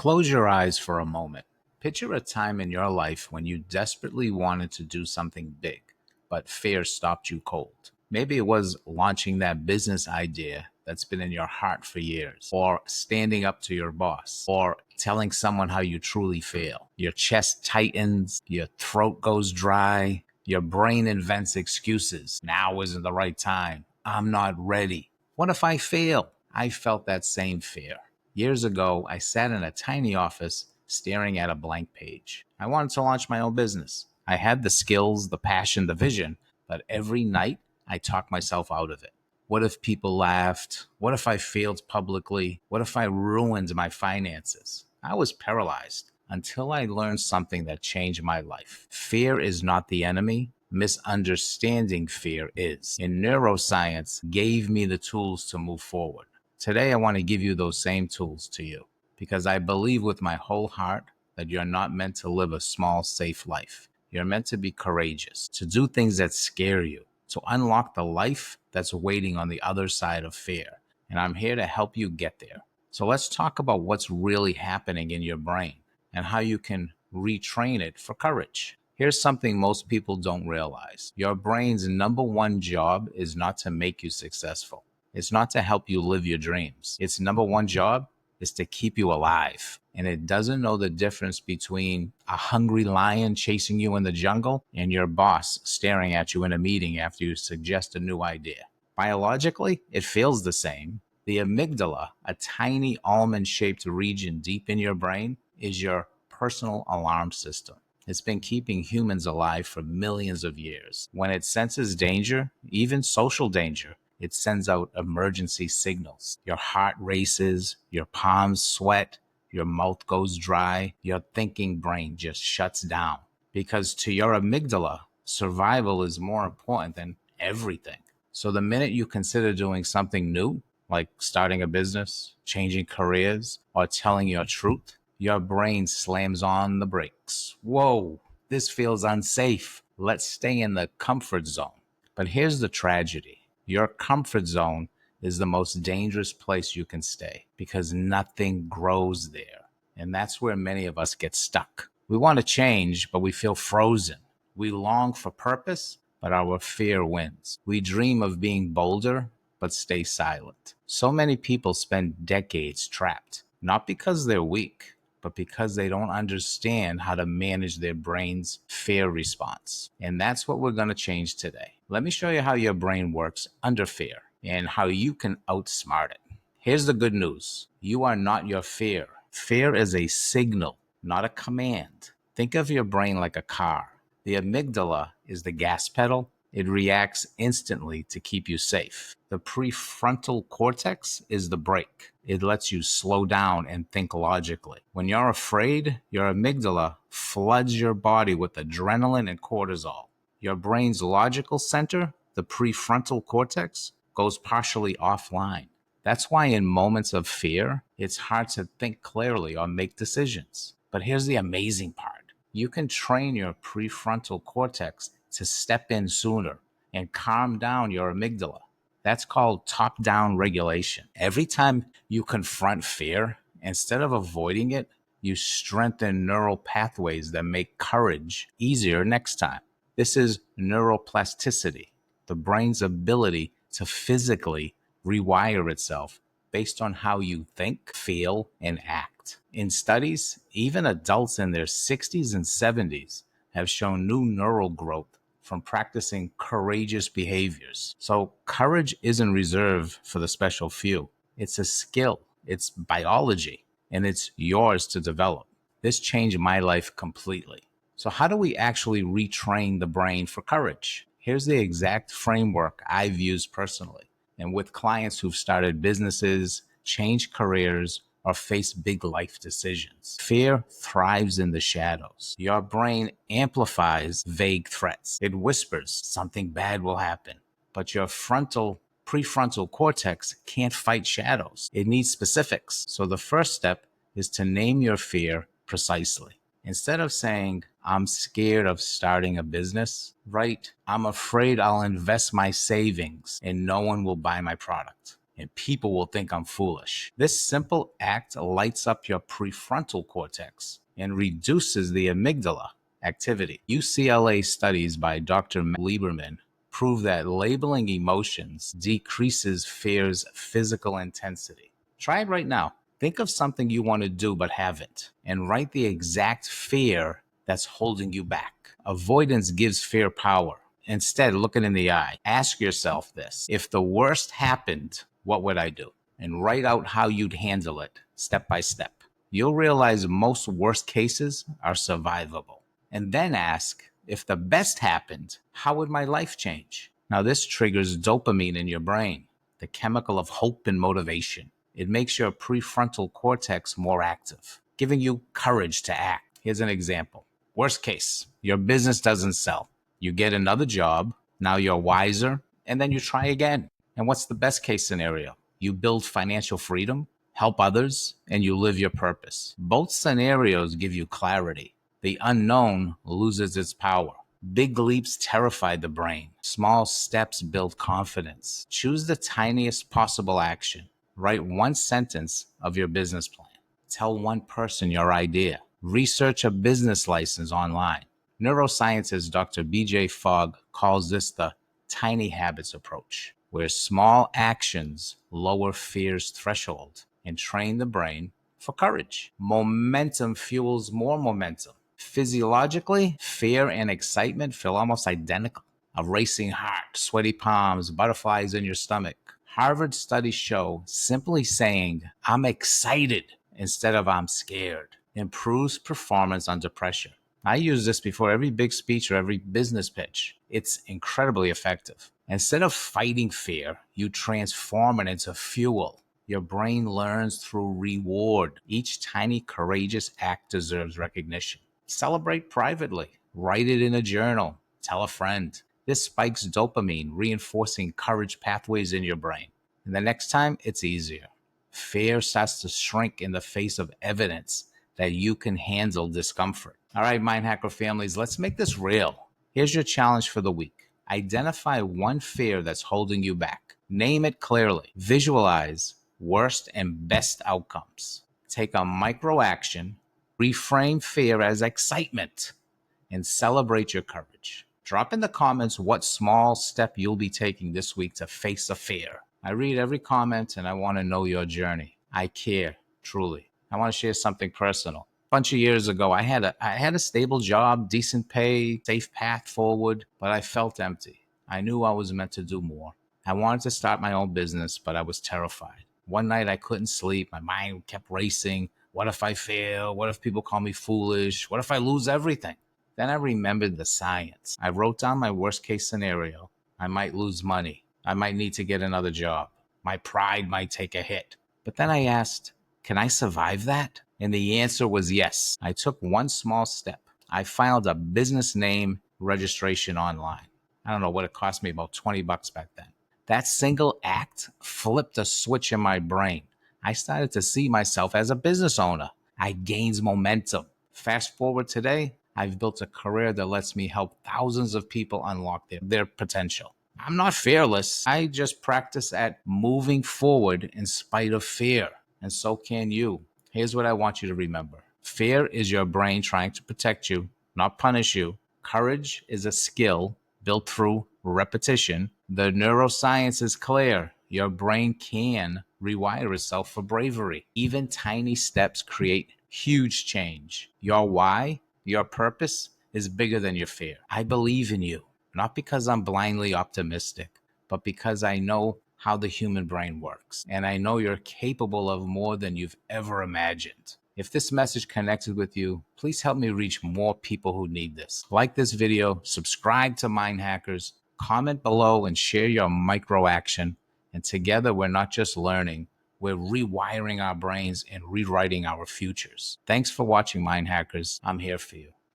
Close your eyes for a moment. Picture a time in your life when you desperately wanted to do something big, but fear stopped you cold. Maybe it was launching that business idea that's been in your heart for years, or standing up to your boss, or telling someone how you truly feel. Your chest tightens, your throat goes dry, your brain invents excuses. Now isn't the right time. I'm not ready. What if I fail? I felt that same fear. Years ago, I sat in a tiny office staring at a blank page. I wanted to launch my own business. I had the skills, the passion, the vision, but every night I talked myself out of it. What if people laughed? What if I failed publicly? What if I ruined my finances? I was paralyzed until I learned something that changed my life. Fear is not the enemy. Misunderstanding fear is. And neuroscience gave me the tools to move forward. Today, I want to give you those same tools to you because I believe with my whole heart that you're not meant to live a small, safe life. You're meant to be courageous, to do things that scare you, to unlock the life that's waiting on the other side of fear. And I'm here to help you get there. So let's talk about what's really happening in your brain and how you can retrain it for courage. Here's something most people don't realize. Your brain's number one job is not to make you successful. It's not to help you live your dreams. Its number one job is to keep you alive. And it doesn't know the difference between a hungry lion chasing you in the jungle and your boss staring at you in a meeting after you suggest a new idea. Biologically, it feels the same. The amygdala, a tiny almond-shaped region deep in your brain, is your personal alarm system. It's been keeping humans alive for millions of years. When it senses danger, even social danger, it sends out emergency signals. Your heart races, your palms sweat, your mouth goes dry, your thinking brain just shuts down. Because to your amygdala, survival is more important than everything. So the minute you consider doing something new, like starting a business, changing careers, or telling your truth, your brain slams on the brakes. Whoa, this feels unsafe. Let's stay in the comfort zone. But here's the tragedy. Your comfort zone is the most dangerous place you can stay because nothing grows there. And that's where many of us get stuck. We want to change, but we feel frozen. We long for purpose, but our fear wins. We dream of being bolder, but stay silent. So many people spend decades trapped, not because they're weak, but because they don't understand how to manage their brain's fear response. And that's what we're going to change today. Let me show you how your brain works under fear and how you can outsmart it. Here's the good news. You are not your fear. Fear is a signal, not a command. Think of your brain like a car. The amygdala is the gas pedal. It reacts instantly to keep you safe. The prefrontal cortex is the brake. It lets you slow down and think logically. When you're afraid, your amygdala floods your body with adrenaline and cortisol. Your brain's logical center, the prefrontal cortex, goes partially offline. That's why in moments of fear, it's hard to think clearly or make decisions. But here's the amazing part. You can train your prefrontal cortex to step in sooner and calm down your amygdala. That's called top-down regulation. Every time you confront fear, instead of avoiding it, you strengthen neural pathways that make courage easier next time. This is neuroplasticity, the brain's ability to physically rewire itself based on how you think, feel, and act. In studies, even adults in their 60s and 70s have shown new neural growth from practicing courageous behaviors. So courage isn't reserved for the special few. It's a skill, it's biology, and it's yours to develop. This changed my life completely. So how do we actually retrain the brain for courage? Here's the exact framework I've used personally and with clients who've started businesses, changed careers, or face big life decisions. Fear thrives in the shadows. Your brain amplifies vague threats. It whispers something bad will happen. But your prefrontal cortex can't fight shadows. It needs specifics. So the first step is to name your fear precisely. Instead of saying, I'm scared of starting a business, write, I'm afraid I'll invest my savings and no one will buy my product. and people will think I'm foolish. This simple act lights up your prefrontal cortex and reduces the amygdala activity. UCLA studies by Dr. Lieberman prove that labeling emotions decreases fear's physical intensity. Try it right now. Think of something you want to do but haven't, and write the exact fear that's holding you back. Avoidance gives fear power. Instead, look it in the eye. Ask yourself this: if the worst happened, what would I do? And write out how you'd handle it, step by step. You'll realize most worst cases are survivable. And then ask, if the best happened, how would my life change? Now, this triggers dopamine in your brain, the chemical of hope and motivation. It makes your prefrontal cortex more active, giving you courage to act. Here's an example. Worst case, your business doesn't sell. You get another job, now you're wiser, and then you try again. And what's the best case scenario? You build financial freedom, help others, and you live your purpose. Both scenarios give you clarity. The unknown loses its power. Big leaps terrify the brain. Small steps build confidence. Choose the tiniest possible action. Write one sentence of your business plan. Tell one person your idea. Research a business license online. Neuroscientist Dr. BJ Fogg calls this the tiny habits approach, where small actions lower fear's threshold and train the brain for courage. Momentum fuels more momentum. Physiologically, fear and excitement feel almost identical. A racing heart, sweaty palms, butterflies in your stomach. Harvard studies show simply saying, "I'm excited," instead of "I'm scared," improves performance under pressure. I use this before every big speech or every business pitch. It's incredibly effective. Instead of fighting fear, you transform it into fuel. Your brain learns through reward. Each tiny courageous act deserves recognition. Celebrate privately. Write it in a journal. Tell a friend. This spikes dopamine, reinforcing courage pathways in your brain. And the next time, it's easier. Fear starts to shrink in the face of evidence that you can handle discomfort. All right, Mindhacker families, let's make this real. Here's your challenge for the week. Identify one fear that's holding you back. Name it clearly. Visualize worst and best outcomes. Take a micro action. Reframe fear as excitement and celebrate your courage. Drop in the comments what small step you'll be taking this week to face a fear. I read every comment and I want to know your journey. I care, truly. I want to share something personal. A bunch of years ago, I had a stable job, decent pay, safe path forward, but I felt empty. I knew I was meant to do more. I wanted to start my own business, but I was terrified. One night I couldn't sleep. My mind kept racing. What if I fail? What if people call me foolish? What if I lose everything? Then I remembered the science. I wrote down my worst case scenario. I might lose money. I might need to get another job. My pride might take a hit. But then I asked, can I survive that? And the answer was yes. I took one small step. I filed a business name registration online. I don't know what it cost me, about $20 back then. That single act flipped a switch in my brain. I started to see myself as a business owner. I gained momentum. Fast forward today, I've built a career that lets me help thousands of people unlock their potential. I'm not fearless. I just practice at moving forward in spite of fear. And so can you. Here's what I want you to remember. Fear is your brain trying to protect you, not punish you. Courage is a skill built through repetition. The neuroscience is clear. Your brain can rewire itself for bravery. Even tiny steps create huge change. Your why, your purpose is bigger than your fear. I believe in you, not because I'm blindly optimistic, but because I know how the human brain works. And I know you're capable of more than you've ever imagined. If this message connected with you, please help me reach more people who need this. Like this video, subscribe to Mindhackrs, comment below, and share your micro action. And together, we're not just learning, we're rewiring our brains and rewriting our futures. Thanks for watching, Mindhackrs. I'm here for you.